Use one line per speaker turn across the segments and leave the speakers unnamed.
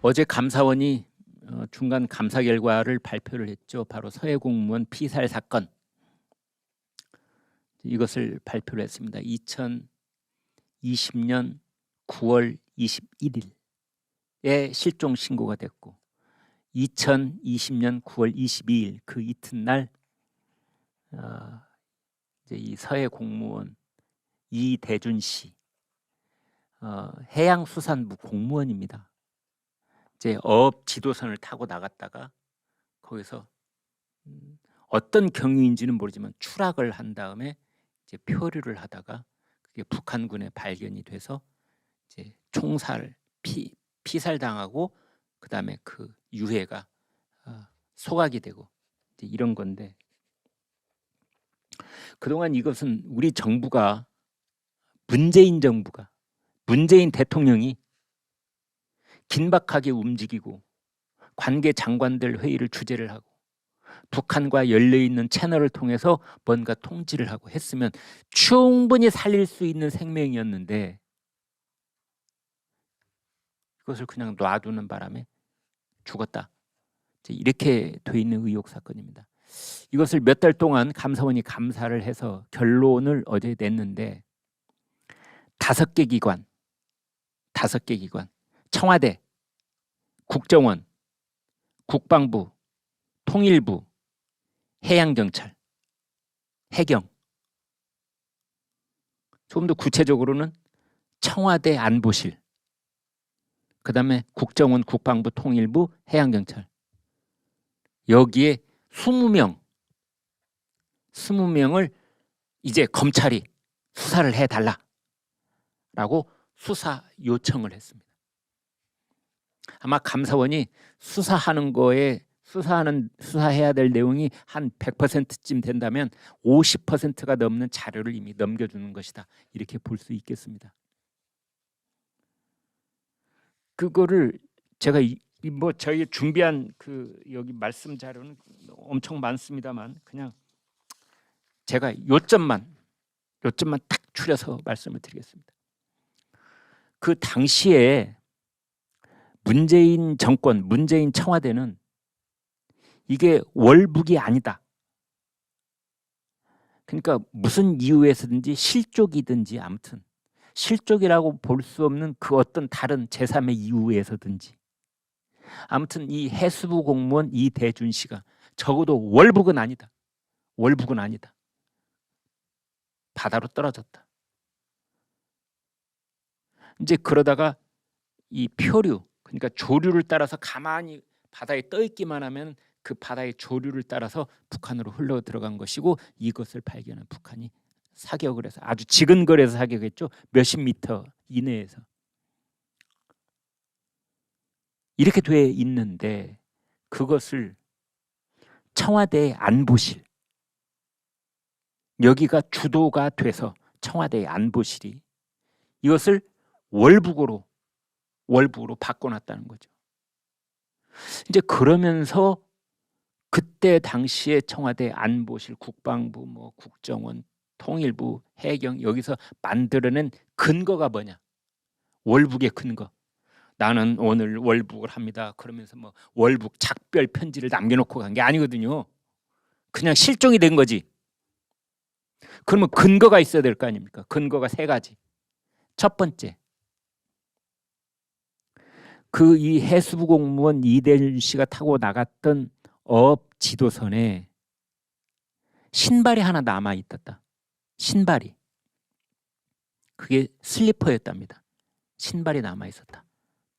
어제 감사원이 중간 감사 결과를 발표를 했죠. 바로 서해 공무원 피살 사건, 이것을 발표를 했습니다. 2020년 9월 21일에 실종 신고가 됐고 2020년 9월 22일 그 이튿날 이제 이 서해 공무원 이대준 씨, 해양수산부 공무원입니다. 이제 어업 지도선을 타고 나갔다가 거기서 어떤 경위인지는 모르지만 추락을 한 다음에 이제 표류를 하다가 그게 북한군에 발견이 돼서 이제 총살 피살당하고 그다음에 그 유해가 소각이 되고 이제 이런 건데, 그동안 이것은 우리 정부가 문재인 대통령이 긴박하게 움직이고 관계 장관들 회의를 주재를 하고 북한과 열려있는 채널을 통해서 뭔가 통지를 하고 했으면 충분히 살릴 수 있는 생명이었는데 그것을 그냥 놔두는 바람에 죽었다, 이렇게 돼 있는 의혹 사건입니다. 이것을 몇 달 동안 감사원이 감사를 해서 결론을 어제 냈는데 5개 기관, 청와대, 국정원, 국방부, 통일부, 해양경찰, 해경, 조금 더 구체적으로는 청와대 안보실, 그 다음에 국정원, 국방부, 통일부, 해양경찰, 여기에 20명을 이제 검찰이 수사를 해달라라고 수사 요청을 했습니다. 아마 감사원이 수사해야 될 내용이 한 100%쯤 된다면 50%가 넘는 자료를 이미 넘겨주는 것이다, 이렇게 볼 수 있겠습니다. 그거를 제가 저희 준비한 여기 말씀 자료는 엄청 많습니다만 그냥 제가 요점만 딱 추려서 말씀을 드리겠습니다. 그 당시에 문재인 정권, 문재인 청와대는 이게 월북이 아니다, 그러니까 무슨 이유에서든지 실족이든지 아무튼 실족이라고 볼 수 없는 그 어떤 다른 제3의 이유에서든지 아무튼 이 해수부 공무원 이대준 씨가 적어도 월북은 아니다, 바다로 떨어졌다. 이제 그러다가 이 표류, 그러니까 조류를 따라서 가만히 바다에 떠 있기만 하면 그 바다의 조류를 따라서 북한으로 흘러 들어간 것이고, 이것을 발견한 북한이 사격을 해서 아주 지근거려서 사격했죠. 몇십 미터 이내에서. 이렇게 돼 있는데 그것을 청와대 안보실, 여기가 주도가 돼서 청와대 안보실이 이것을 월북으로 바꿔놨다는 거죠. 이제 그러면서 그때 당시에 청와대 안보실, 국방부, 국정원, 통일부, 해경, 여기서 만들어낸 근거가 뭐냐? 월북의 근거. 나는 오늘 월북을 합니다. 그러면서 월북 작별 편지를 남겨놓고 간 게 아니거든요. 그냥 실종이 된 거지. 그러면 근거가 있어야 될 거 아닙니까? 근거가 3가지. 첫 번째, 이 해수부 공무원 이대준 씨가 타고 나갔던 어업 지도선에 신발이 하나 남아 있었다. 신발이. 그게 슬리퍼였답니다. 신발이 남아 있었다.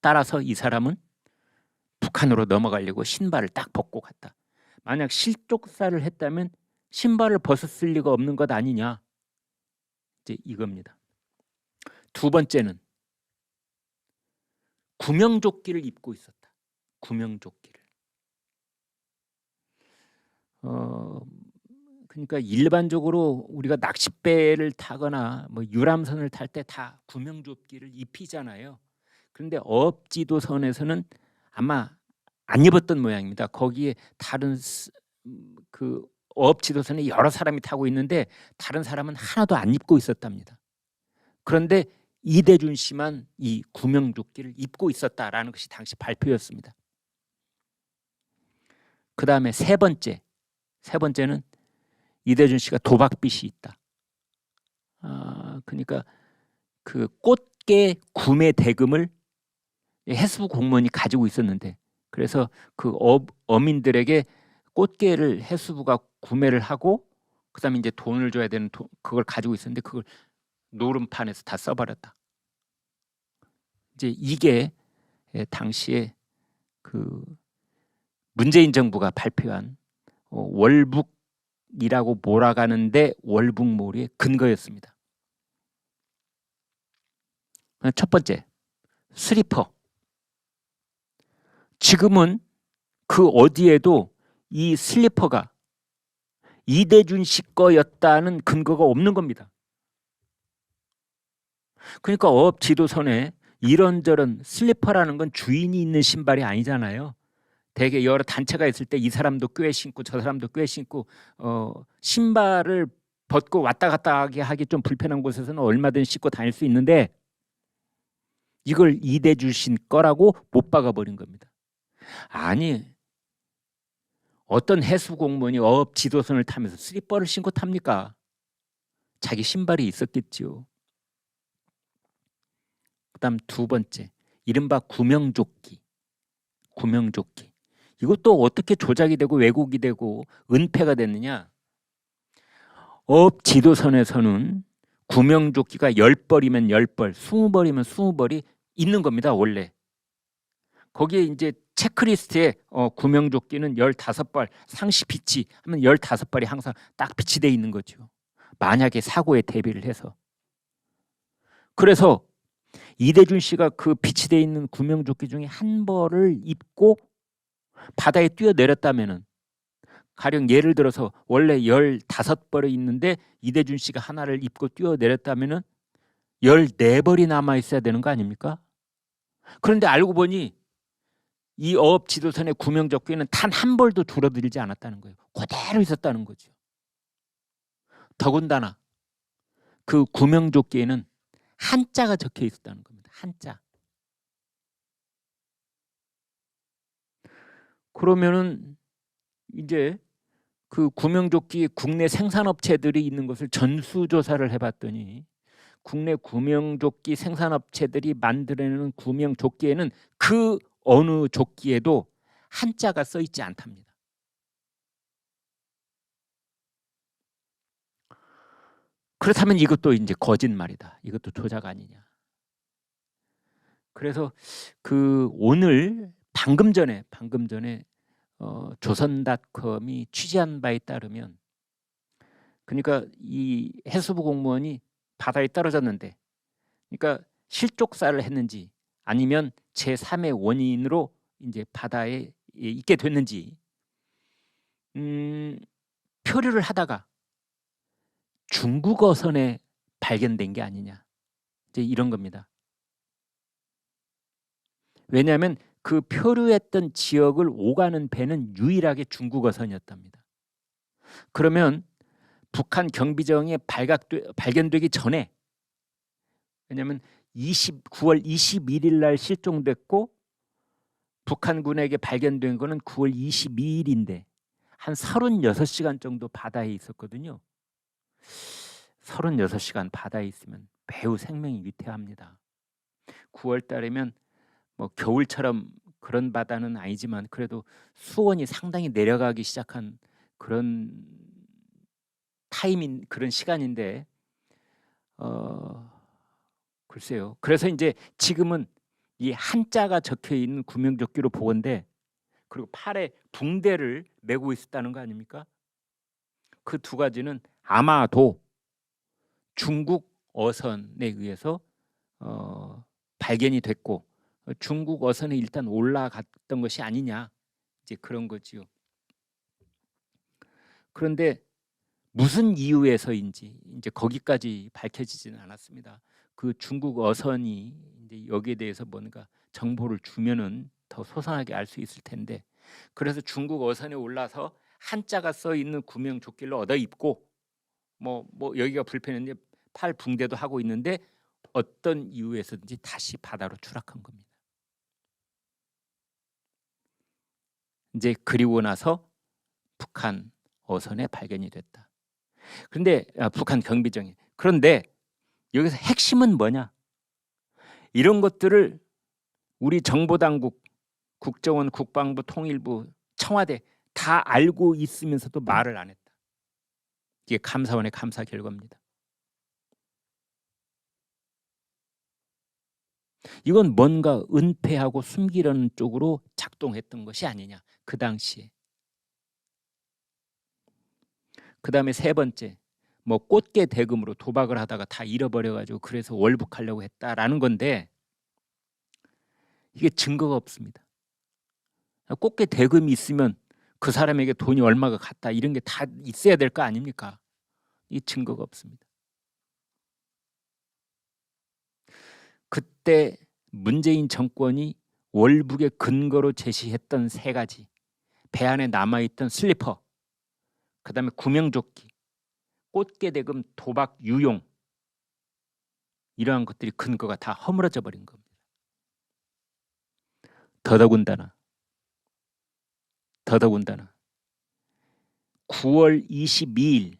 따라서 이 사람은 북한으로 넘어가려고 신발을 딱 벗고 갔다. 만약 실족사를 했다면 신발을 벗었을 리가 없는 것 아니냐, 이제 이겁니다. 두 번째는 구명조끼를 입고 있었다. 구명조끼를. 그러니까 일반적으로 우리가 낚싯배를 타거나 유람선을 탈 때 다 구명조끼를 입히잖아요. 그런데 어업지도선에서는 아마 안 입었던 모양입니다. 거기에 다른 그 어업지도선에 여러 사람이 타고 있는데 다른 사람은 하나도 안 입고 있었답니다. 그런데 이대준 씨만 이 구명조끼를 입고 있었다라는 것이 당시 발표였습니다. 그 다음에 세 번째는 이대준 씨가 도박빚이 있다. 그러니까 그 꽃게 구매 대금을 해수부 공무원이 가지고 있었는데, 그래서 그 어민들에게 꽃게를 해수부가 구매를 하고 그다음에 이제 돈을 줘야 되는 그걸 가지고 있었는데 그걸 노름판에서 다 써버렸다. 이제 이게 당시에 그 문재인 정부가 발표한 월북이라고 몰아가는데 월북몰이의 근거였습니다. 첫 번째, 슬리퍼. 지금은 그 어디에도 이 슬리퍼가 이대준 씨 거였다는 근거가 없는 겁니다. 그러니까 어업 지도선에 이런저런 슬리퍼라는 건 주인이 있는 신발이 아니잖아요. 대개 여러 단체가 있을 때 이 사람도 꽤 신고 저 사람도 꽤 신고 신발을 벗고 왔다 갔다 하기 좀 불편한 곳에서는 얼마든 신고 다닐 수 있는데 이걸 이대준 씨 거라고 못 박아버린 겁니다. 아니, 어떤 해수 공무원이 어업 지도선을 타면서 슬리퍼를 신고 탑니까? 자기 신발이 있었겠죠. 그다음 두 번째, 이른바 구명조끼. 이것도 어떻게 조작이 되고 왜곡이 되고 은폐가 됐느냐? 어업 지도선에서는 구명조끼가 10벌이면 10벌, 20벌이면 20벌이 있는 겁니다, 원래. 거기에 이제 체크리스트에 구명조끼는 15벌, 상시 비치 하면 15벌이 항상 딱 비치되어 있는 거죠. 만약에 사고에 대비를 해서. 그래서 이대준 씨가 그 비치되어 있는 구명조끼 중에 한 벌을 입고 바다에 뛰어내렸다면은, 가령 예를 들어서 원래 15벌이 있는데 이대준 씨가 하나를 입고 뛰어내렸다면은 14벌이 남아 있어야 되는 거 아닙니까? 그런데 알고 보니 이 어업 지도선의 구명조끼는 단 한 벌도 줄어들지 않았다는 거예요. 그대로 있었다는 거죠. 더군다나 그 구명조끼에는 한자가 적혀 있었다는 겁니다. 한자. 그러면은 이제 그 구명조끼 국내 생산업체들이 있는 것을 전수조사를 해봤더니 국내 구명조끼 생산업체들이 만들어내는 구명조끼에는 그 어느 조끼에도 한자가 써 있지 않답니다. 그렇다면 이것도 이제 거짓말이다. 이것도 조작 아니냐. 그래서 그 오늘 방금 전에 조선닷컴이 취재한 바에 따르면, 그러니까 이 해수부 공무원이 바다에 떨어졌는데, 그러니까 실족사를 했는지 아니면 제3의 원인으로 이제 바다에 있게 됐는지 표류를 하다가 중국 어선에 발견된 게 아니냐, 이제 이런 겁니다. 왜냐하면 그 표류했던 지역을 오가는 배는 유일하게 중국 어선이었답니다. 그러면 북한 경비정에 발견되기 전에, 왜냐하면 9월 21일 날 실종됐고 북한군에게 발견된 거는 9월 22일인데 한 36시간 정도 바다에 있었거든요. 36시간 바다에 있으면 매우 생명이 위태합니다. 9월 달이면 뭐 겨울처럼 그런 바다는 아니지만 그래도 수온이 상당히 내려가기 시작한 그런 타임인 그런 시간인데 글쎄요. 그래서 이제 지금은 이 한자가 적혀 있는 구명조끼로 보건대, 그리고 팔에 붕대를 메고 있었다는 거 아닙니까? 그 두 가지는 아마도 중국 어선에 의해서 발견이 됐고 중국 어선에 일단 올라갔던 것이 아니냐, 이제 그런 거지요. 그런데 무슨 이유에서인지 이제 거기까지 밝혀지지는 않았습니다. 그 중국 어선이 이제 여기에 대해서 뭔가 정보를 주면은 더 소상하게 알 수 있을 텐데, 그래서 중국 어선에 올라서 한자가 써 있는 구명조끼를 얻어 입고 뭐 여기가 불편했는데 팔 붕대도 하고 있는데 어떤 이유에서든지 다시 바다로 추락한 겁니다. 이제 그리고 나서 북한 어선에 발견이 됐다. 그런데 북한 경비정에. 그런데 여기서 핵심은 뭐냐? 이런 것들을 우리 정보당국, 국정원, 국방부, 통일부, 청와대 다 알고 있으면서도 말을 안 했다. 이게 감사원의 감사 결과입니다. 이건 뭔가 은폐하고 숨기려는 쪽으로 작동했던 것이 아니냐, 그 당시에. 그 다음에 세 번째, 뭐 꽃게 대금으로 도박을 하다가 다 잃어버려가지고 그래서 월북하려고 했다라는 건데 이게 증거가 없습니다. 꽃게 대금이 있으면 그 사람에게 돈이 얼마가 갔다 이런 게 다 있어야 될 거 아닙니까? 이 증거가 없습니다. 그때 문재인 정권이 월북의 근거로 제시했던 세 가지, 배 안에 남아있던 슬리퍼, 그 다음에 구명조끼, 꽃게 대금 도박 유용, 이러한 것들이 근거가 다 허물어져 버린 겁니다. 더더군다나 9월 22일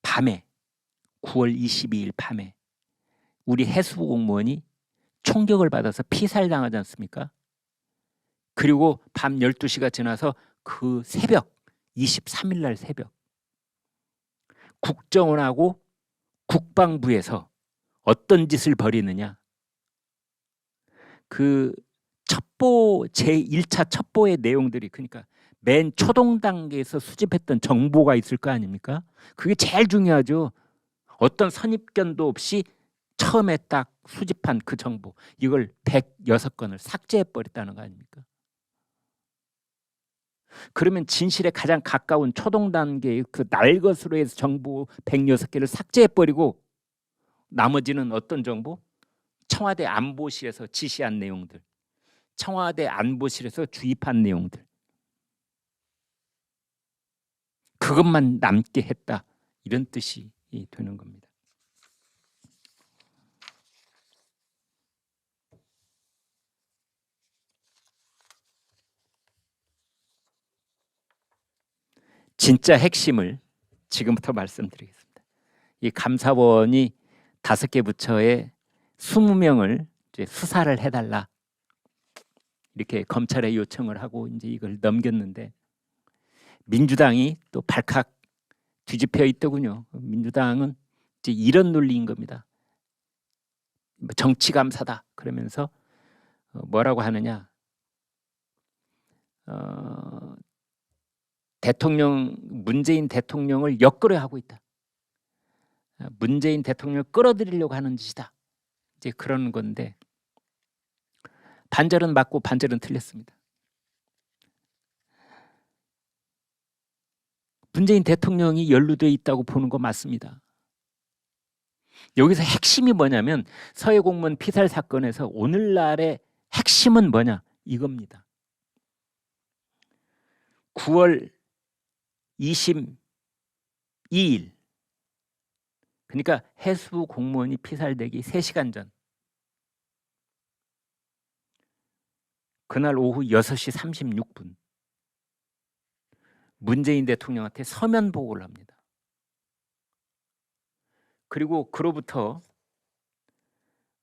밤에 9월 22일 밤에 우리 해수부 공무원이 총격을 받아서 피살당하지 않습니까? 그리고 밤 12시가 지나서 그 새벽 23일 날 새벽 국정원하고 국방부에서 어떤 짓을 벌이느냐, 그 첩보 제1차 첩보의 내용들이, 그러니까 맨 초동 단계에서 수집했던 정보가 있을 거 아닙니까? 그게 제일 중요하죠. 어떤 선입견도 없이 처음에 딱 수집한 그 정보, 이걸 106건을 삭제해버렸다는 거 아닙니까? 그러면 진실에 가장 가까운 초동 단계의 그 날것으로 해서 정보 106개를 삭제해버리고 나머지는 어떤 정보? 청와대 안보실에서 지시한 내용들, 청와대 안보실에서 주입한 내용들, 그것만 남게 했다, 이런 뜻이 되는 겁니다. 진짜 핵심을 지금부터 말씀드리겠습니다. 이 감사원이 5개 부처에 20명을 이제 수사를 해달라, 이렇게 검찰에 요청을 하고 이제 이걸 넘겼는데 민주당이 또 발칵 뒤집혀 있더군요. 민주당은 이제 이런 논리인 겁니다. 정치 감사다 그러면서 뭐라고 하느냐, 문재인 대통령을 엿거려하고 있다. 문재인 대통령을 끌어들이려고 하는 짓이다. 이제 그런 건데 반절은 맞고 반절은 틀렸습니다. 문재인 대통령이 연루되어 있다고 보는 거 맞습니다. 여기서 핵심이 뭐냐면 서해 공무원 피살 사건에서 오늘날의 핵심은 뭐냐, 이겁니다. 9월 22일, 그러니까 해수부 공무원이 피살되기 3시간 전, 그날 오후 6시 36분 문재인 대통령한테 서면 보고를 합니다. 그리고 그로부터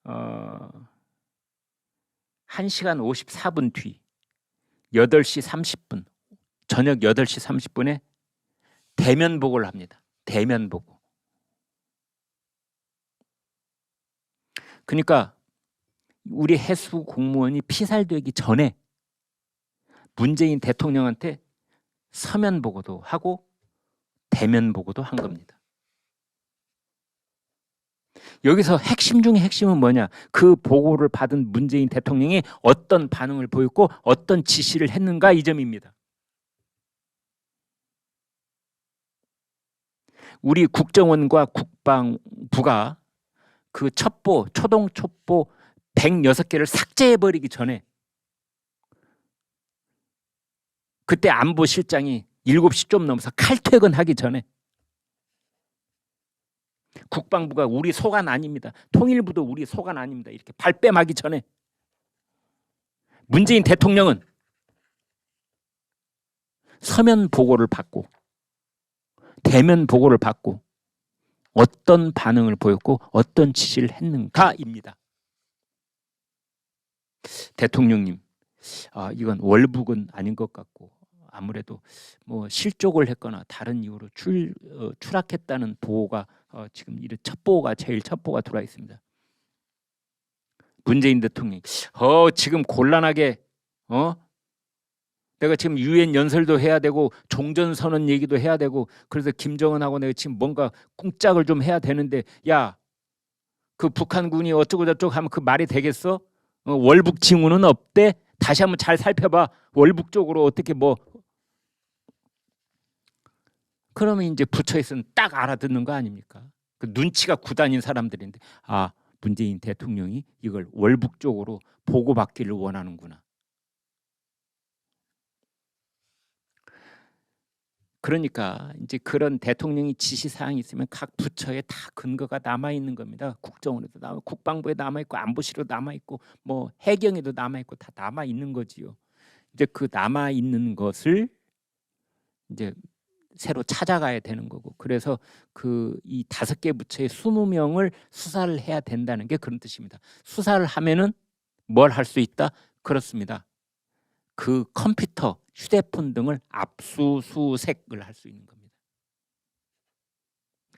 1시간 54분 뒤 8시 30분, 저녁 8시 30분에 대면 보고를 합니다. 대면 보고. 그러니까 우리 해수 공무원이 피살되기 전에 문재인 대통령한테 서면 보고도 하고 대면 보고도 한 겁니다. 여기서 핵심 중에 핵심은 뭐냐, 그 보고를 받은 문재인 대통령이 어떤 반응을 보였고 어떤 지시를 했는가, 이 점입니다. 우리 국정원과 국방부가 그 첩보, 초동 첩보 106개를 삭제해버리기 전에, 그때 안보실장이 7시 좀 넘어서 칼퇴근하기 전에 국방부가 우리 소관 아닙니다. 통일부도 우리 소관 아닙니다. 이렇게 발뺌하기 전에 문재인 대통령은 서면 보고를 받고 대면 보고를 받고 어떤 반응을 보였고 어떤 지시를 했는가입니다. 대통령님, 이건 월북은 아닌 것 같고 아무래도 뭐 실족을 했거나 다른 이유로 추락했다는 보고가 지금 이런 첫 보고가 들어와 있습니다. 문재인 대통령이 지금 곤란하게 내가 지금 유엔 연설도 해야 되고 종전선언 얘기도 해야 되고 그래서 김정은하고 내가 지금 뭔가 꿍짝을 좀 해야 되는데 야, 그 북한군이 어쩌고 저쩌고 하면 그 말이 되겠어? 월북 징후는 없대? 다시 한번 잘 살펴봐. 월북 쪽으로 어떻게 뭐 그러면 이제 부처에서는 딱 알아듣는 거 아닙니까? 그 눈치가 굳어진 사람들인데 문재인 대통령이 이걸 월북 쪽으로 보고받기를 원하는구나. 그러니까 이제 그런 대통령이 지시사항이 있으면 각 부처에 다 근거가 남아 있는 겁니다. 국정원에도 남아, 국방부에 남아 있고 안보실에도 남아 있고 뭐 해경에도 남아 있고 다 남아 있는 거지요. 이제 그 남아 있는 것을 이제 새로 찾아가야 되는 거고 그래서 그 이 5개 부처의 20명을 수사를 해야 된다는 게 그런 뜻입니다. 수사를 하면은 뭘 할 수 있다? 그렇습니다. 그 컴퓨터, 휴대폰 등을 압수수색을 할 수 있는 겁니다.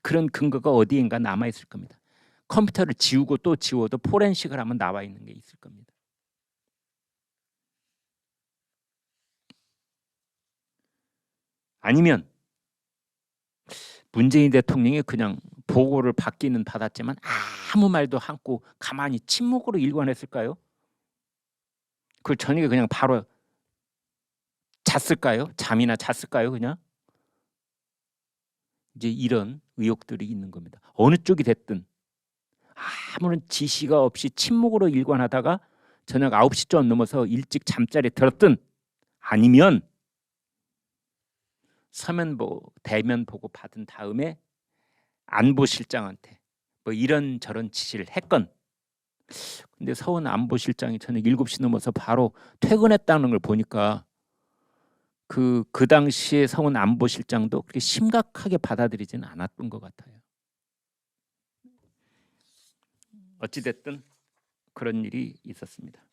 그런 근거가 어디인가 남아 있을 겁니다. 컴퓨터를 지우고 또 지워도 포렌식을 하면 나와 있는 게 있을 겁니다. 아니면 문재인 대통령이 그냥 보고를 받기는 받았지만 아무 말도 않고 가만히 침묵으로 일관했을까요? 그 저녁에 그냥 바로 잤을까요? 잠이나 잤을까요? 그냥 이제 이런 의혹들이 있는 겁니다. 어느 쪽이 됐든 아무런 지시가 없이 침묵으로 일관하다가 저녁 9시쯤 넘어서 일찍 잠자리에 들었든 아니면 서면 보고 대면 보고 받은 다음에 안보실장한테 뭐 이런저런 지시를 했건 근데 서훈 안보실장이 저녁 7시 넘어서 바로 퇴근했다는 걸 보니까 그 당시에 서훈 안보실장도 그렇게 심각하게 받아들이지는 않았던 것 같아요. 어찌됐든 그런 일이 있었습니다.